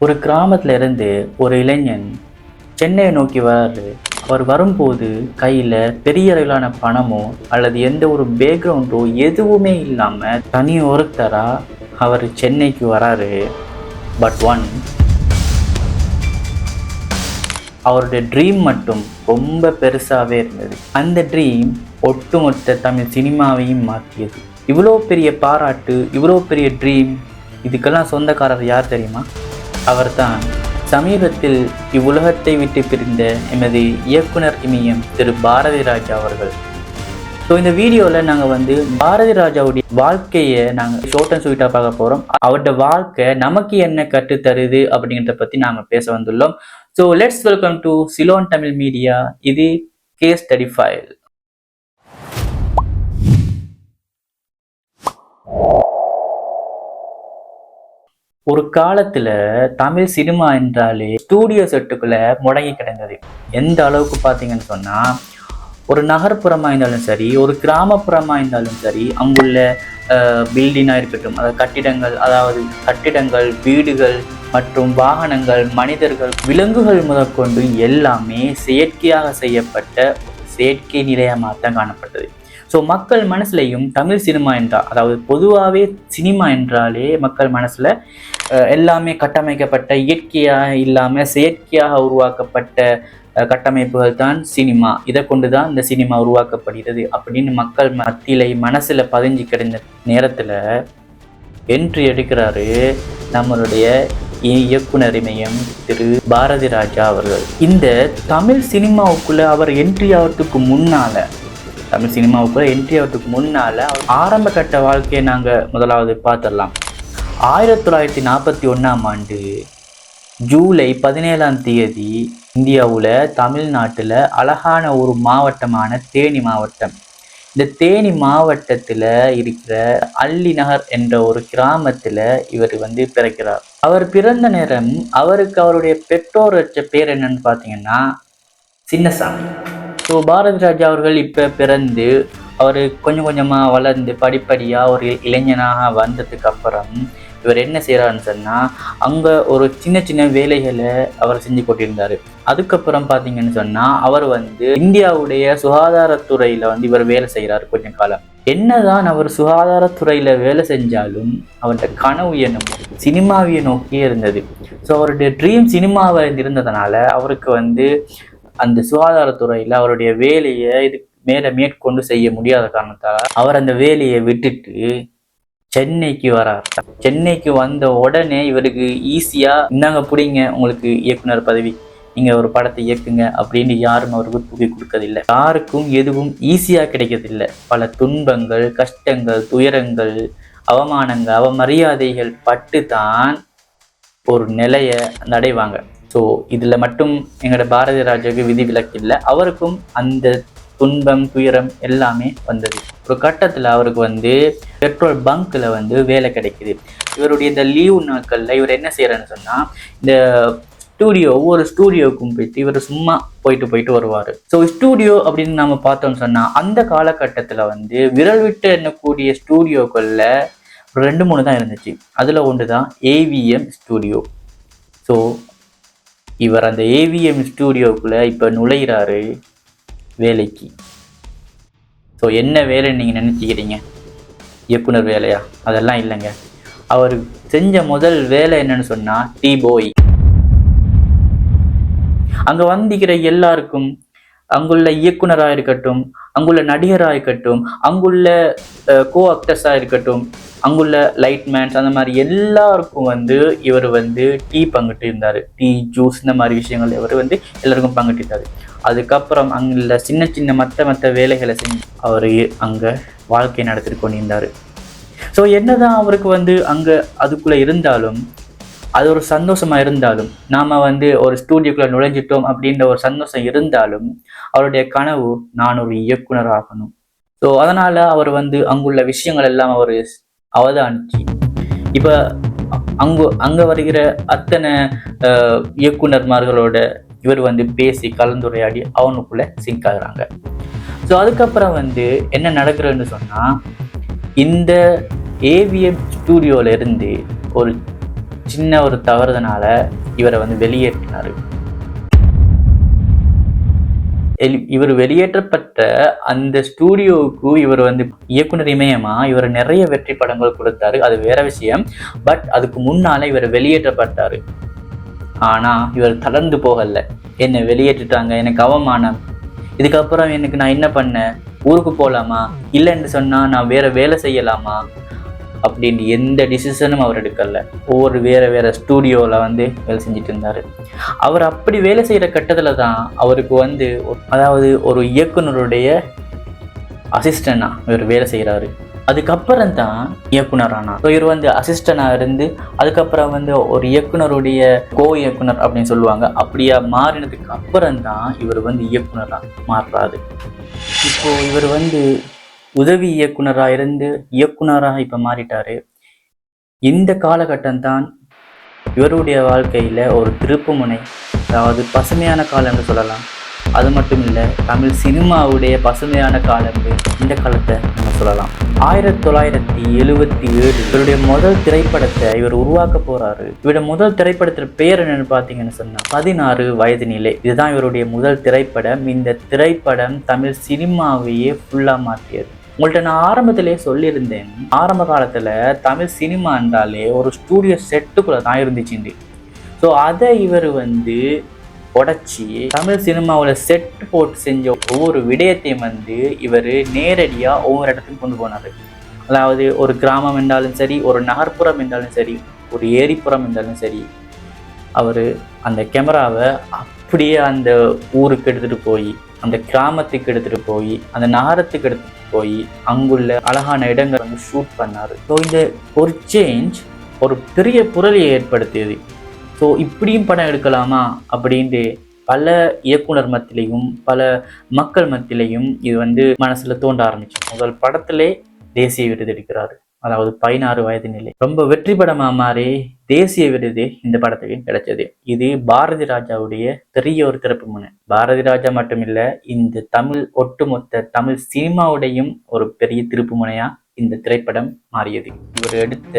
ஒரு கிராமத்துல இருந்து ஒரு இளைஞன் சென்னையை நோக்கி வராரு. அவர் வரும்போது கையில பெரிய அளவிலான பணமோ அல்லது எந்த ஒரு பேக்ரவுண்டோ எதுவுமே இல்லாம தனி ஒருத்தரா அவர் சென்னைக்கு வராரு. பட் அவருடைய ட்ரீம் மட்டும் ரொம்ப பெருசாகவே இருந்தது. அந்த ட்ரீம் ஒட்டுமொத்த தமிழ் சினிமாவையும் மாற்றியது. இவ்வளோ பெரிய பாராட்டு, இவ்வளோ பெரிய ட்ரீம், இதுக்கெல்லாம் சொந்தக்காரர் யார் தெரியுமா? அவர்தான் சமீபத்தில் இவ்வுலகத்தை விட்டு பிரிந்த எமது இயக்குனர் இமயம் திரு பாரதி ராஜா அவர்கள். ஸோ இந்த வீடியோவில் நாங்கள் பாரதி ராஜாவுடைய வாழ்க்கையை நாங்கள் ஷார்ட் அண்ட் ஸ்வீட்டாக பார்க்க போகிறோம். அவருடைய வாழ்க்கை நமக்கு என்ன கற்றுத்தருது அப்படிங்கிறத பற்றி நாம் பேச வந்துள்ளோம். So let's welcome to Ceylon Tamil media. இது கேஸ் ஸ்டடி ஃபைல். ஒரு காலத்துல தமிழ் சினிமா என்றாலே ஸ்டூடியோ செட்டுக்குள்ள முடங்கி கிடந்தது. எந்த அளவுக்கு பார்த்தீங்கன்னு சொன்னா, ஒரு நகர்ப்புறமா இருந்தாலும் சரி, ஒரு கிராமப்புறமா இருந்தாலும் சரி, அங்குள்ள பில்டிங்காக இருக்கட்டும், அதாவது கட்டிடங்கள், வீடுகள் மற்றும் வாகனங்கள், மனிதர்கள், விலங்குகள் முதற்கொண்டு எல்லாமே செயற்கையாக செய்யப்பட்ட செயற்கை நிலையமாக தான் காணப்பட்டது. ஸோ மக்கள் மனசுலையும் தமிழ் சினிமா என்றால், அதாவது பொதுவாகவே சினிமா என்றாலே மக்கள் மனசில் எல்லாமே கட்டமைக்கப்பட்ட, இயற்கையாக இல்லாமல் செயற்கையாக உருவாக்கப்பட்ட கட்டமைப்புகள் தான் சினிமா. இதை கொண்டு தான் இந்த சினிமா உருவாக்கப்படுகிறது அப்படின்னு மக்கள் மனசில் பதிஞ்சு கிடந்த நேரத்தில் என்ட்ரி எடுக்கிறாரு நம்மளுடைய இயக்குனர் இமயம் திரு பாரதி ராஜா அவர்கள். இந்த தமிழ் சினிமாவுக்குள்ள அவர் என்ட்ரி ஆகிறதுக்கு முன்னால ஆரம்ப கட்ட வாழ்க்கையை நாங்கள் முதலாவது பார்த்துடலாம். 1941ஆம் ஆண்டு ஜூலை 17ஆம் தேதி இந்தியாவில் தமிழ்நாட்டில் அழகான ஒரு மாவட்டமான தேனி மாவட்டம். இந்த தேனி மாவட்டத்தில் இருக்கிற அல்லி நகர் என்ற ஒரு கிராமத்தில் இவர் பிறக்கிறார். அவர் பிறந்த நேரம் அவருக்கு அவருடைய பெற்றோர் வச்ச பேர் என்னன்னு பார்த்தீங்கன்னா சின்னசாமி. ஸோ பாரதி ராஜா அவர்கள் இப்போ பிறந்து அவர் கொஞ்சம் கொஞ்சமாக வளர்ந்து படிப்படியாக ஒரு இளைஞனாக வந்ததுக்கு அப்புறம் இவர் என்ன செய்கிறாருன்னு சொன்னால், அங்கே ஒரு சின்ன சின்ன வேலைகளை அவர் செஞ்சு கொண்டிருந்தார். அதுக்கப்புறம் பார்த்தீங்கன்னு சொன்னால் அவர் இந்தியாவுடைய சுகாதாரத்துறையில் இவர் வேலை செய்கிறார் கொஞ்ச காலம். என்னதான் அவர் சுகாதாரத்துறையில் வேலை செஞ்சாலும் அவருடைய கனவு என்னும் சினிமாவியை நோக்கியே இருந்தது. ஸோ அவருடைய ட்ரீம் சினிமாவை இருந்ததுனால அவருக்கு அந்த சுகாதாரத்துறையில் அவருடைய வேலையை இதுக்கு மேலே மேற்கொண்டு செய்ய முடியாத காரணத்தால் அவர் அந்த வேலையை விட்டுட்டு சென்னைக்கு வரார். சென்னைக்கு வந்த உடனே இவருக்கு ஈஸியாக இந்தாங்க பிடிங்க உங்களுக்கு இயக்குனர் பதவி, நீங்கள் ஒரு படத்தை இயக்குங்க அப்படின்னு யாரும் அவருக்கு தூக்கி கொடுக்கறதில்லை. யாருக்கும் எதுவும் ஈஸியாக கிடைக்கிறதில்லை. பல துன்பங்கள், கஷ்டங்கள், துயரங்கள், அவமானங்கள், அவமரியாதைகள் பட்டு தான் ஒரு நிலையை அடைவாங்க. ஸோ இதில் மட்டும் எங்களோட பாரதி ராஜாவுக்கு விதி விலக்கு இல்லை. அவருக்கும் அந்த துன்பம், துயரம் எல்லாமே வந்தது. ஒரு கட்டத்தில் அவருக்கு பெட்ரோல் பங்க்கில் வேலை கிடைக்குது. இவருடைய இந்த லீவு நாட்களில் இவர் என்ன செய்யறாருன்னு சொன்னால், இந்த ஒவ்வொரு ஸ்டூடியோவுக்கும் போயிட்டு இவர் சும்மா போயிட்டு வருவார். ஸோ ஸ்டூடியோ அப்படின்னு நம்ம பார்த்தோம்னு சொன்னால், அந்த காலகட்டத்தில் விரல் விட்டு எண்ணக்கூடிய ஸ்டூடியோக்களில் 2-3 தான் இருந்துச்சு. அதில் ஒன்று தான் ஏவிஎம் ஸ்டூடியோ. ஸோ இவர் அந்த ஏவிஎம் ஸ்டூடியோக்குள்ளே இப்போ நுழைகிறாரு வேலைக்கு. ஸோ என்ன வேலைன்னு நீங்கள் நினச்சிக்கிறீங்க? இயக்குனர் வேலையா? அதெல்லாம் இல்லைங்க. அவர் செஞ்ச முதல் வேலை என்னன்னு சொன்னால் டீ பாய். அங்கே வந்திக்கிற எல்லாருக்கும், அங்குள்ள இயக்குனராக இருக்கட்டும், அங்குள்ள நடிகராக இருக்கட்டும், அங்குள்ள கோ ஆக்டர்ஸாக இருக்கட்டும், அங்குள்ள லைட்மேன்ஸ், அந்த மாதிரி எல்லாருக்கும் இவர் டீ பங்கிட்டு இருந்தார். டீ, ஜூஸ், இந்த மாதிரி விஷயங்கள் இவர் எல்லாருக்கும் பங்கிட்டு இருந்தார். அதுக்கப்புறம் அங்குள்ள சின்ன சின்ன மற்ற வேலைகளை செஞ்சு அவர் அங்கே வாழ்க்கை நடத்திட்டு கொண்டிருந்தார். ஸோ என்னதான் அவருக்கு அங்கே அதுக்குள்ளே இருந்தாலும், அது ஒரு சந்தோஷமாக இருந்தாலும், நாம் ஒரு ஸ்டூடியோக்குள்ளே நுழைஞ்சிட்டோம் அப்படின்ற ஒரு சந்தோஷம் இருந்தாலும், அவருடைய கனவு நான் ஒரு இயக்குனர் ஆகணும். ஸோ அதனால் அவர் அங்குள்ள விஷயங்கள் எல்லாம் அவர் அவதானிச்சு இப்போ அங்கே வருகிற அத்தனை இயக்குனர்மார்களோட இவர் பேசி கலந்துரையாடி அவனுக்குள்ள சிங்க் ஆகுறாங்க. ஸோ அதுக்கப்புறம் என்ன நடக்கிறதுன்னு சொன்னால், இந்த ஏவிஎம் ஸ்டூடியோவில் இருந்து ஒரு சின்ன ஒரு தவறுதனால இவரை வந்து வெளியேற்றினார். இவர் வெளியேற்றப்பட்ட அந்த ஸ்டூடியோவுக்கு இவர் வந்து இயக்குனர் இமயமா இவர் நிறைய வெற்றி படங்கள் கொடுத்தாரு, அது வேற விஷயம். பட் அதுக்கு முன்னால இவர் வெளியேற்றப்பட்டாரு. ஆனா இவர் தளர்ந்து போகல. என்னை வெளியேற்றிட்டாங்க, எனக்கு அவமானம், இதுக்கப்புறம் எனக்கு நான் என்ன பண்ணேன், ஊருக்கு போகலாமா, இல்லைன்னு சொன்னா நான் வேற வேலை செய்யலாமா அப்படின்னு எந்த டிசிஷனும் அவர் எடுக்கல. ஒவ்வொரு வேற ஸ்டூடியோவில் வந்து வேலை செஞ்சுட்டு இருந்தார். அவர் அப்படி வேலை செய்கிற கட்டத்தில் தான் அவருக்கு வந்து அதாவது ஒரு இயக்குனருடைய அசிஸ்டண்டா இவர் வேலை செய்கிறாரு. அதுக்கப்புறம் தான் இயக்குனர் ஆனார். இவர் வந்து அசிஸ்டண்டாக இருந்து அதுக்கப்புறம் வந்து ஒரு இயக்குனருடைய கோ இயக்குனர் அப்படின்னு சொல்லுவாங்க, அப்படியா மாறினதுக்கு அப்புறம் தான் இவர் வந்து இயக்குனராக மாறுறாரு. இப்போ இவர் வந்து உதவி இயக்குனராக இருந்து இயக்குனராக இப்போ மாறிட்டாரு. இந்த காலகட்டம் தான் இவருடைய வாழ்க்கையில் ஒரு திருப்புமுனை, அதாவது பசுமையான காலம்னு சொல்லலாம். அது மட்டும் இல்லை, தமிழ் சினிமாவுடைய பசுமையான காலம் இந்த காலத்தை நம்ம சொல்லலாம். 1977 இவருடைய முதல் திரைப்படத்தை இவர் உருவாக்க போறாரு. இவருடைய முதல் திரைப்படத்தின் பெயர் என்னன்னு பார்த்தீங்கன்னு சொன்னா 16 வயது நிலை. இதுதான் இவருடைய முதல் திரைப்படம். இந்த திரைப்படம் தமிழ் சினிமாவையே ஃபுல்லா மாற்றியது. உங்கள்கிட்ட நான் ஆரம்பத்திலே சொல்லியிருந்தேன், ஆரம்ப காலத்துல தமிழ் சினிமா என்றாலே ஒரு ஸ்டூடியோ செட்டுக்குள்ள தான் இருந்துச்சு. ஸோ அதை இவர் வந்து உடச்சி தமிழ் சினிமாவில் செட் போட்டு செஞ்ச ஒவ்வொரு விடயத்தையும் வந்து இவர் நேரடியாக ஒவ்வொரு இடத்துக்கும் கொண்டு போனார். அதாவது ஒரு கிராமம் என்றாலும் சரி, ஒரு நகர்ப்புறம் என்றாலும் சரி, ஒரு ஏரிப்புறம் என்றாலும் சரி, அவர் அந்த கேமராவை அப்படியே அந்த ஊருக்கு எடுத்துகிட்டு போய், அந்த கிராமத்துக்கு எடுத்துகிட்டு போய், அந்த நகரத்துக்கு எடுத்துகிட்டு போய் அங்குள்ள அழகான இடங்களை வந்து ஷூட் பண்ணார். ஸோ இந்த ஒரு சேஞ்ச் ஒரு பெரிய புரளியை ஏற்படுத்தியது. ஸோ இப்படியும் படம் எடுக்கலாமா அப்படின்ட்டு பல இயக்குனர் மத்தியிலையும் பல மக்கள் மத்தியிலையும் இது வந்து மனசில் தோன்ற ஆரம்பிச்சு. முதல் படத்திலே தேசிய விருது எடுக்கிறாரு, அதாவது 16 வயது நிலை. ரொம்ப வெற்றி படமா மாறி தேசிய விருது இந்த படத்துக்கு கிடைச்சது. இது பாரதி ராஜாவுடைய பெரிய ஒரு திறப்பு முனை. பாரதி ராஜா மட்டும் இல்ல, இந்த ஒட்டுமொத்த தமிழ் சினிமாவுடையும் ஒரு பெரிய திருப்பு முனையா இந்த திரைப்படம் மாறியது. இவர் எடுத்த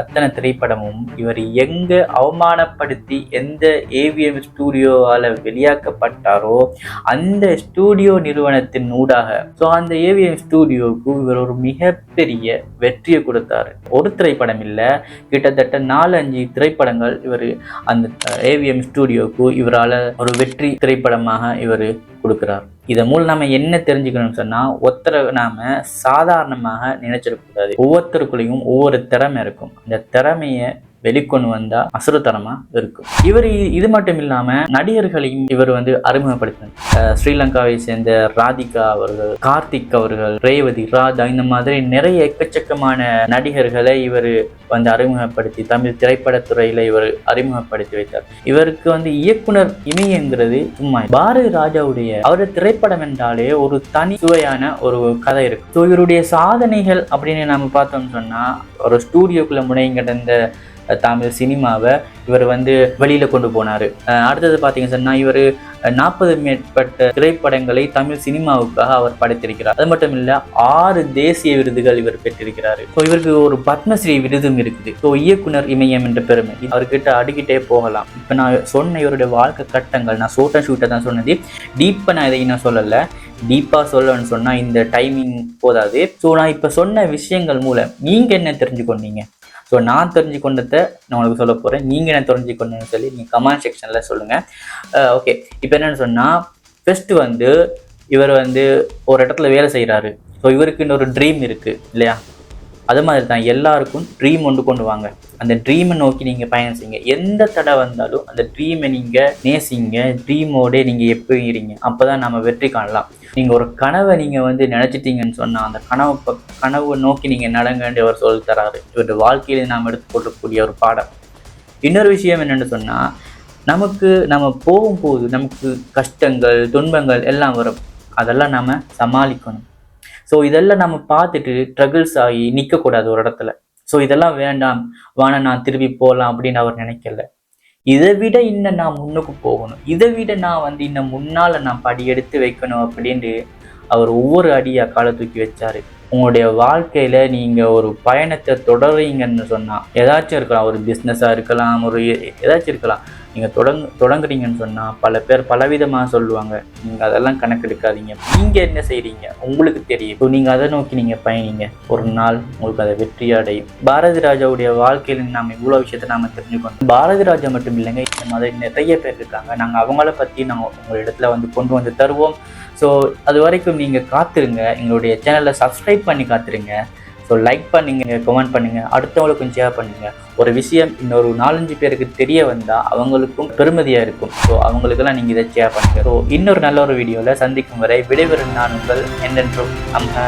அத்தனை திரைப்படமும் இவர் எங்க அவமானப்படுத்தி எந்த ஏவிஎம் ஸ்டூடியோவால வெளியாக்கப்பட்டாரோ அந்த ஸ்டூடியோ நிறுவனத்தின் ஊடாக, ஸோ அந்த ஏவிஎம் ஸ்டூடியோவுக்கு இவர் ஒரு மிகப்பெரிய வெற்றியை கொடுத்தாரு. ஒரு திரைப்படம் இல்லை, கிட்டத்தட்ட 4-5 திரைப்படங்கள் இவர் அந்த ஏவிஎம் ஸ்டூடியோவுக்கு இவரால் ஒரு வெற்றி திரைப்படமாக இவர் கொடுக்குறார். இதன் மூலம் நம்ம என்ன தெரிஞ்சுக்கணும்னு சொன்னா, ஒருத்தரை நாம சாதாரணமாக நினைச்சிடக்கூடாது. ஒவ்வொருத்தருக்குள்ளேயும் ஒவ்வொரு திறமை இருக்கும். அந்த திறமைய வெளிக்கொண்டு வந்தா அசுரத்தனமா இருக்கும். இவர் இது மட்டும் இல்லாம நடிகர்களையும் இவர் வந்து அறிமுகப்படுத்தினார். ஸ்ரீலங்காவை சேர்ந்த ராதிகா அவர்கள், கார்த்திக் அவர்கள், ரேவதி, ராதா, இந்த மாதிரி நிறைய எக்கச்சக்கமான நடிகர்களை இவர் வந்து அறிமுகப்படுத்தி தமிழ் திரைப்படத்துறையில இவர் அறிமுகப்படுத்தி வைத்தார். இவருக்கு வந்து இயக்குனர் இமயங்கிறது சும்மா. பாரதி ராஜாவுடைய அவருடைய திரைப்படம் என்றாலே ஒரு தனி சுவையான ஒரு கதை இருக்கு. ஸோ இவருடைய சாதனைகள் அப்படின்னு நம்ம பார்த்தோம்னு சொன்னா, ஒரு ஸ்டூடியோக்குள்ள முனையும் கிடந்த தமிழ் சினிமாவை இவர் வந்து வெளியில கொண்டு போனார். அடுத்தது பார்த்தீங்கன்னு சொன்னா, இவர் 40 மேற்பட்ட திரைப்படங்களை தமிழ் சினிமாவுக்காக அவர் படைத்திருக்கிறார். அது மட்டும் இல்ல, 6 தேசிய விருதுகள் இவர் பெற்றிருக்கிறார். ஸோ இவருக்கு ஒரு பத்மஸ்ரீ விருதும் இருக்குது. ஸோ இயக்குனர் இமயம் என்ற பெருமை அவர்கிட்ட அடிக்கிட்டே போகலாம். இப்போ நான் சொன்ன இவருடைய வாழ்க்கை கட்டங்கள் நான் ஷூட்டை தான் சொன்னது. டீப்பாக நான் இதை நான் சொல்லலை. டீப்பாக சொல்லணும்னு சொன்னால் இந்த டைமிங் போதாது. ஸோ நான் இப்போ சொன்ன விஷயங்கள் மூலம் நீங்கள் என்ன தெரிஞ்சுக்கொண்டீங்க? ஸோ நான் தெரிஞ்சுக்கொண்டதை நான் உங்களுக்கு சொல்ல போகிறேன். நீங்கள் என்ன தெரிஞ்சுக்கொண்டேன்னு சொல்லி நீங்கள் கமெண்ட் செக்ஷனில் சொல்லுங்கள். ஓகே, இப்போ என்னென்னு சொன்னால், ஃபஸ்ட்டு வந்து இவர் வந்து ஒரு இடத்துல வேலை செய்கிறாரு. ஸோ இவருக்கு இன்னொரு ட்ரீம் இருக்குது இல்லையா? அது மாதிரி தான் எல்லாருக்கும் ட்ரீம் கொண்டு வாங்க. அந்த ட்ரீமை நோக்கி நீங்கள் பயணம் செய்யுங்க. எந்த தடை வந்தாலும் அந்த ட்ரீமை நீங்கள் நேசிங்க. ட்ரீமோட நீங்கள் எப்போ இருங்க, அப்போ தான் நம்ம வெற்றி காணலாம். நீங்கள் ஒரு கனவை நீங்கள் வந்து நினச்சிட்டீங்கன்னு சொன்னால் அந்த கனவை நோக்கி நீங்கள் நடங்கன்னு அவர் சொல்லி தராரு. இவருடைய வாழ்க்கையில் நாம் எடுத்துக்கொள்ளக்கூடிய ஒரு பாடம். இன்னொரு விஷயம் என்னென்னு சொன்னால், நம்ம போகும்போது நமக்கு கஷ்டங்கள் துன்பங்கள் எல்லாம் வரும். அதெல்லாம் நாம் சமாளிக்கணும். ஸோ இதெல்லாம் நம்ம பார்த்துட்டு ட்ரகிள்ஸ் ஆகி நிற்கக்கூடாது ஒரு இடத்துல. ஸோ இதெல்லாம் வேண்டாம், நான் திரும்பி போகலாம் அப்படின்னு அவர் நினைக்கல. இதை விட இன்னும் நான் முன்னுக்கு போகணும், இதை விட நான் வந்து இன்னும் முன்னால் நான் படி எடுத்து வைக்கணும் அப்படின்ட்டு அவர் ஒவ்வொரு அடியாக காலை தூக்கி வச்சாரு. உங்களுடைய வாழ்க்கையில் நீங்கள் ஒரு பயணத்தை தொடர்றீங்கன்னு சொன்னால், ஏதாச்சும் இருக்கலாம், ஒரு பிஸ்னஸாக இருக்கலாம், ஒரு ஏதாச்சும் இருக்கலாம். நீங்கள் தொடங்குறீங்கன்னு சொன்னால் பல பேர் பலவிதமாக சொல்லுவாங்க. நீங்கள் அதெல்லாம் கணக்கெடுக்காதீங்க. நீங்கள் என்ன செய்கிறீங்க உங்களுக்கு தெரியும். ஸோ நீங்கள் அதை நோக்கி நீங்கள் பயணிங்க. ஒரு நாள் உங்களுக்கு அதை வெற்றி அடையும். பாரதி ராஜாவுடைய வாழ்க்கையில் நாம் இவ்வளோ விஷயத்தை நாம் தெரிஞ்சுக்கணும். பாரதி ராஜா மட்டும் இல்லைங்க, இந்த மாதிரி நிறைய பேர் இருக்காங்க. நாங்கள் அவங்கள பற்றி நாங்கள் உங்கள் இடத்துல கொண்டு வந்து தருவோம். ஸோ அது வரைக்கும் நீங்கள் காத்துருங்க. எங்களுடைய சேனலை சப்ஸ்கிரைப் பண்ணி காத்துருங்க. ஸோ லைக் பண்ணுங்க, கமெண்ட் பண்ணுங்கள், அடுத்தவங்களுக்கும் ஷேர் பண்ணுங்கள். ஒரு விஷயம் இன்னொரு 4-5 பேருக்கு தெரிய வந்தால் அவங்களுக்கும் பெருமதியாக இருக்கும். ஸோ அவங்களுக்கெல்லாம் நீங்கள் இதை ஷேர் பண்ணுங்கள். ஸோ இன்னொரு நல்ல ஒரு வீடியோவில் சந்திக்கும் வரை விடைபெறும் நான் உங்கள் என்றென்றும் நம்ம